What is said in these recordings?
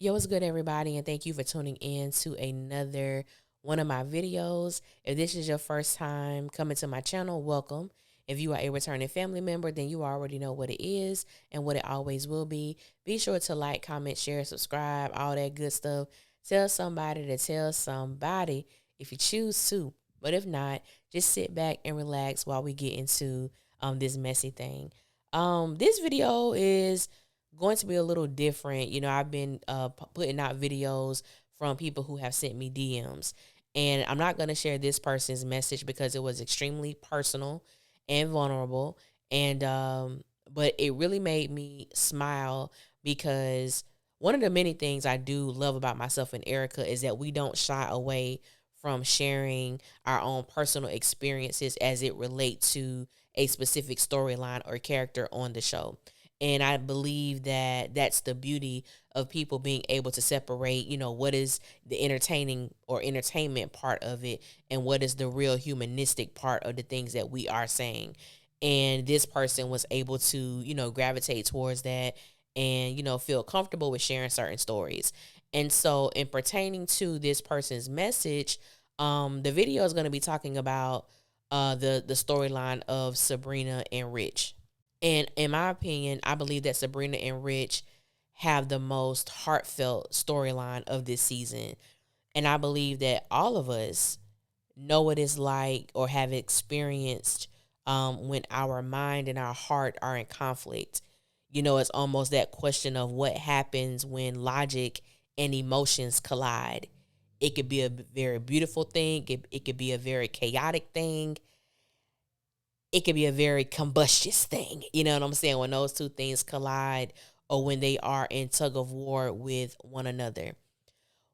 Yo, what's good, everybody, and thank you for tuning in to another one of my videos. If this is your first time coming to my channel, welcome. If you are a returning family member, then you already know what it is and what it always will be. Be sure to like, comment, share, subscribe, all that good stuff. Tell somebody to tell somebody if you choose to. But if not, just sit back and relax while we get into this messy thing. This video is going to be a little different. You know, I've been putting out videos from people who have sent me DMs, and I'm not going to share this person's message because it was extremely personal and vulnerable, and but it really made me smile because one of the many things I do love about myself and Erica is that we don't shy away from sharing our own personal experiences as it relates to a specific storyline or character on the show. And I believe that that's the beauty of people being able to separate, you know, what is the entertaining or entertainment part of it and what is the real humanistic part of the things that we are saying. And this person was able to, you know, gravitate towards that and, you know, feel comfortable with sharing certain stories. And so, in pertaining to this person's message, the video is going to be talking about the storyline of Sabrina and Rich. And in my opinion, I believe that Sabrina and Rich have the most heartfelt storyline of this season. And I believe that all of us know what it's like or have experienced when our mind and our heart are in conflict. You know, it's almost that question of what happens when logic and emotions collide. It could be a very beautiful thing, it could be a very chaotic thing, it could be a very combustious thing. You know what I'm saying? When those two things collide or when they are in tug of war with one another.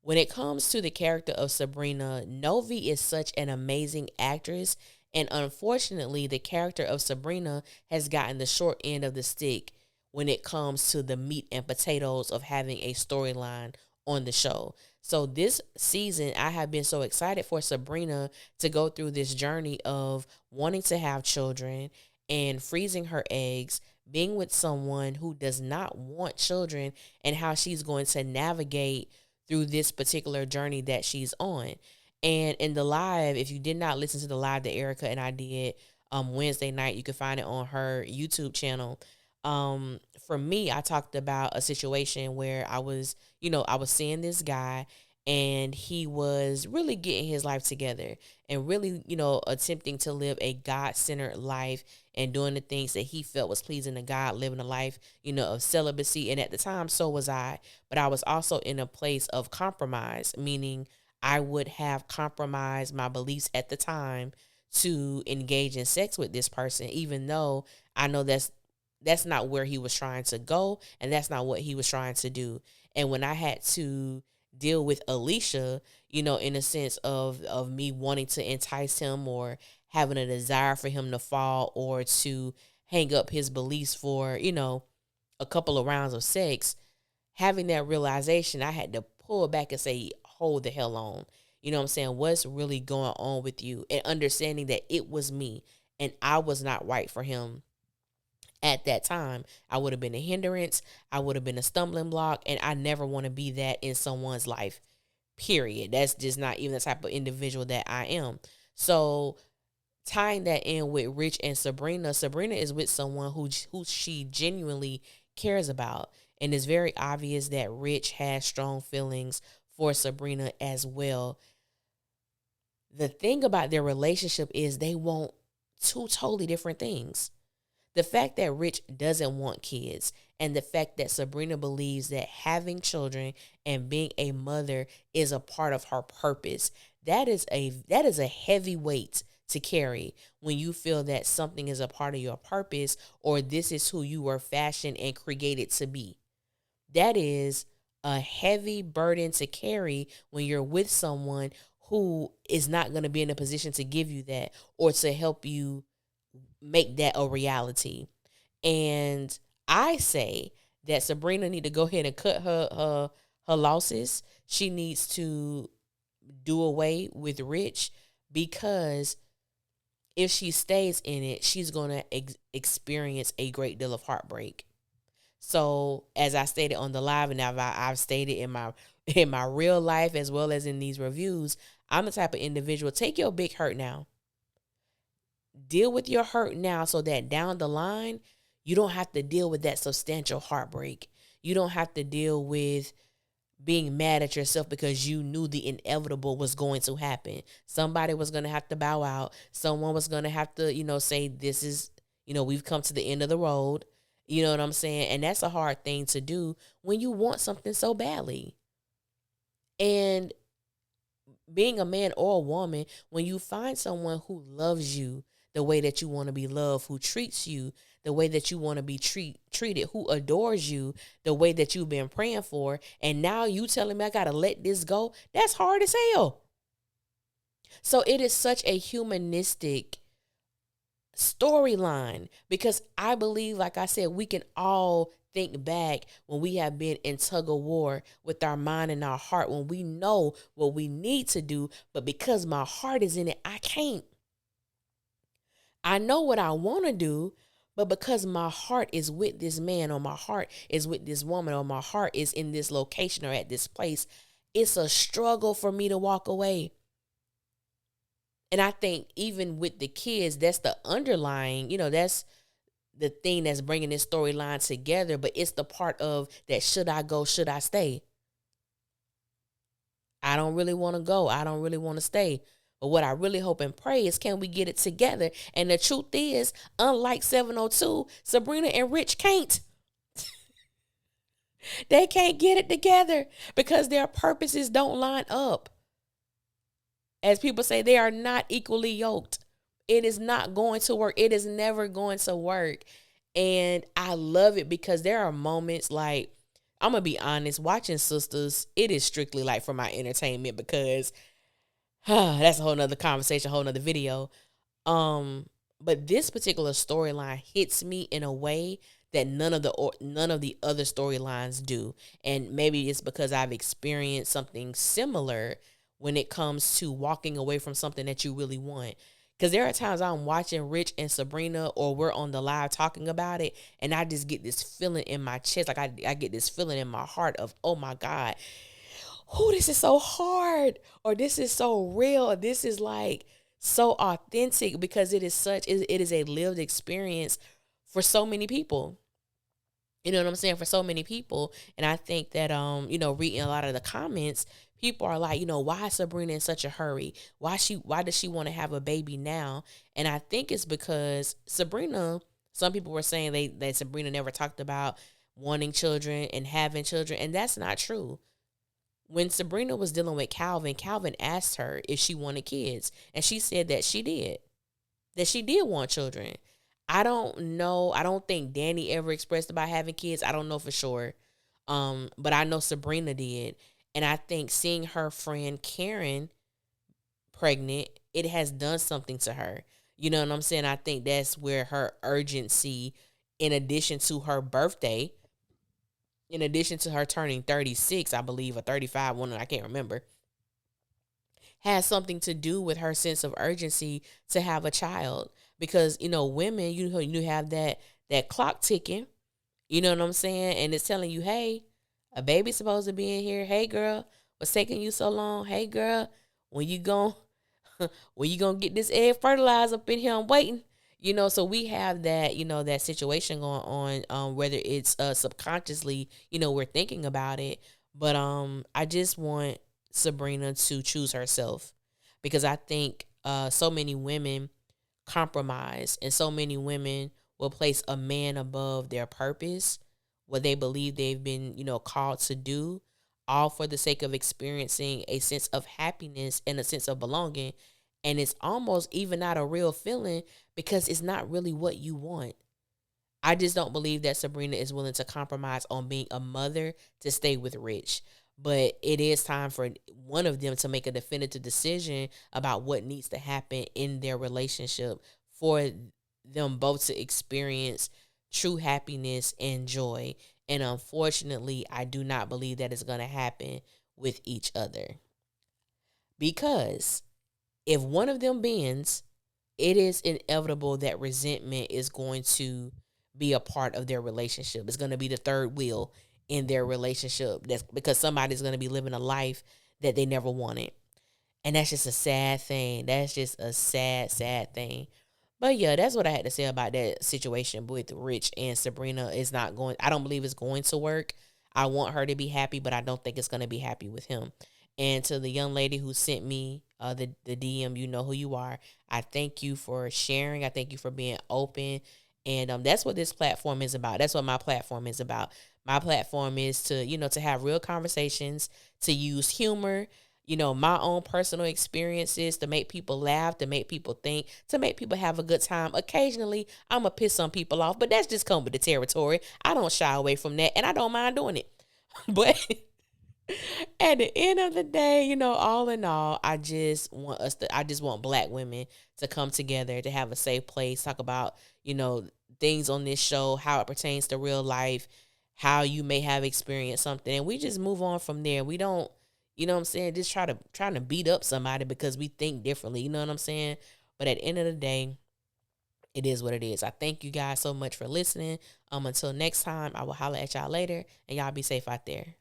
When it comes to the character of Sabrina, Novi is such an amazing actress. And unfortunately, the character of Sabrina has gotten the short end of the stick when it comes to the meat and potatoes of having a storyline on the show. So this season, I have been so excited for Sabrina to go through this journey of wanting to have children and freezing her eggs, being with someone who does not want children, and how she's going to navigate through this particular journey that she's on. And in the live, if you did not listen to the live that Erica and I did Wednesday night, you can find it on her YouTube channel. For me, I talked about a situation where I was seeing this guy and he was really getting his life together and really, attempting to live a God-centered life and doing the things that he felt was pleasing to God, living a life, of celibacy. And at the time, so was I. But I was also in a place of compromise, meaning I would have compromised my beliefs at the time to engage in sex with this person, even though I know that's not where he was trying to go and that's not what he was trying to do. And when I had to deal with Alicia, in a sense of me wanting to entice him or having a desire for him to fall or to hang up his beliefs for, a couple of rounds of sex, having that realization, I had to pull back and say, hold the hell on. You know what I'm saying? What's really going on with you? And understanding that it was me and I was not right for him at that time. I would have been a hindrance. I would have been a stumbling block. And I never want to be that in someone's life, period. That's just not even the type of individual that I am. So tying that in with Rich and Sabrina, Sabrina is with someone who she genuinely cares about. And it's very obvious that Rich has strong feelings for Sabrina as well. The thing about their relationship is they want two totally different things. The fact that Rich doesn't want kids and the fact that Sabrina believes that having children and being a mother is a part of her purpose. That is a heavy weight to carry when you feel that something is a part of your purpose or this is who you were fashioned and created to be. That is a heavy burden to carry when you're with someone who is not going to be in a position to give you that or to help you make that a reality. And I say that Sabrina need to go ahead and cut her losses. She needs to do away with Rich because if she stays in it, she's going to experience a great deal of heartbreak. So as I stated on the live, and I've stated in my real life as well as in these reviews, I'm the type of individual. Take your big hurt now, deal with your hurt now, so that down the line you don't have to deal with that substantial heartbreak. You don't have to deal with being mad at yourself because you knew the inevitable was going to happen. Somebody was going to have to bow out. Someone was going to have to, say this is, we've come to the end of the road. You know what I'm saying? And that's a hard thing to do when you want something so badly. And being a man or a woman, when you find someone who loves you the way that you want to be loved, who treats you the way that you want to be treated, who adores you the way that you've been praying for, and now you telling me I got to let this go, that's hard as hell. So it is such a humanistic storyline, because I believe, like I said, we can all think back when we have been in tug of war with our mind and our heart, when we know what we need to do, but because my heart is in it, I can't. I know what I want to do, but because my heart is with this man, or my heart is with this woman, or my heart is in this location or at this place, it's a struggle for me to walk away. And I think even with the kids, that's the underlying, that's the thing that's bringing this storyline together. But it's the part of that, should I go, should I stay? I don't really want to go. I don't really want to stay. But what I really hope and pray is, can we get it together? And the truth is, unlike 702, Sabrina and Rich can't. They can't get it together because their purposes don't line up. As people say, they are not equally yoked. It is not going to work. It is never going to work. And I love it because there are moments, like, I'm going to be honest, watching Sistas, it is strictly like for my entertainment, because that's a whole nother conversation, a whole nother video. But this particular storyline hits me in a way that none of the other storylines do. And maybe it's because I've experienced something similar when it comes to walking away from something that you really want. Because there are times I'm watching Rich and Sabrina, or we're on the live talking about it, and I just get this feeling in my chest. Like I get this feeling in my heart of, oh my God, this is so hard, or this is so real, or this is like so authentic, because it is a lived experience for so many people. You know what I'm saying? For so many people. And I think that, reading a lot of the comments, people are like, why is Sabrina in such a hurry? Why does she want to have a baby now? And I think it's because Sabrina, some people were saying that Sabrina never talked about wanting children and having children. And that's not true. When Sabrina was dealing with Calvin asked her if she wanted kids. And she said that she did want children. I don't know. I don't think Danny ever expressed about having kids. I don't know for sure. But I know Sabrina did. And I think seeing her friend Karen pregnant, it has done something to her. You know what I'm saying? I think that's where her urgency, in addition to her birthday, in addition to her turning 36, I believe, or 35, one, I can't remember, has something to do with her sense of urgency to have a child. Because, women, you have that clock ticking, you know what I'm saying? And it's telling you, hey, a baby's supposed to be in here. Hey, girl, what's taking you so long? Hey, girl, when you gonna get this egg fertilized up in here? I'm waiting. So we have that, that situation going on, whether it's subconsciously, we're thinking about it. But I just want Sabrina to choose herself, because I think so many women compromise, and so many women will place a man above their purpose, what they believe they've been, called to do, all for the sake of experiencing a sense of happiness and a sense of belonging. And it's almost even not a real feeling, because it's not really what you want. I just don't believe that Sabrina is willing to compromise on being a mother to stay with Rich. But it is time for one of them to make a definitive decision about what needs to happen in their relationship for them both to experience true happiness and joy. And unfortunately, I do not believe that is going to happen with each other. Because if one of them bends, it is inevitable that resentment is going to be a part of their relationship. It's going to be the third wheel in their relationship. That's because somebody's going to be living a life that they never wanted. And that's just a sad thing. That's just a sad, sad thing. But yeah, that's what I had to say about that situation with Rich and Sabrina. Is not going, I don't believe it's going to work. I want her to be happy, but I don't think it's going to be happy with him. And to the young lady who sent me the DM, you know who you are. I thank you for sharing. I thank you for being open. And that's what this platform is about. That's what my platform is about. My platform is to, to have real conversations, to use humor, my own personal experiences, to make people laugh, to make people think, to make people have a good time. Occasionally, I'm going to piss some people off, but that's just come with the territory. I don't shy away from that, and I don't mind doing it. But at the end of the day, all in all, I just want black women to come together, to have a safe place, talk about, things on this show, how it pertains to real life, how you may have experienced something, and we just move on from there. We don't, what I'm saying, just trying to beat up somebody because we think differently, you know what I'm saying? But at the end of the day, it is what it is. I thank you guys so much for listening. Until next time, I will holler at y'all later, and y'all be safe out there.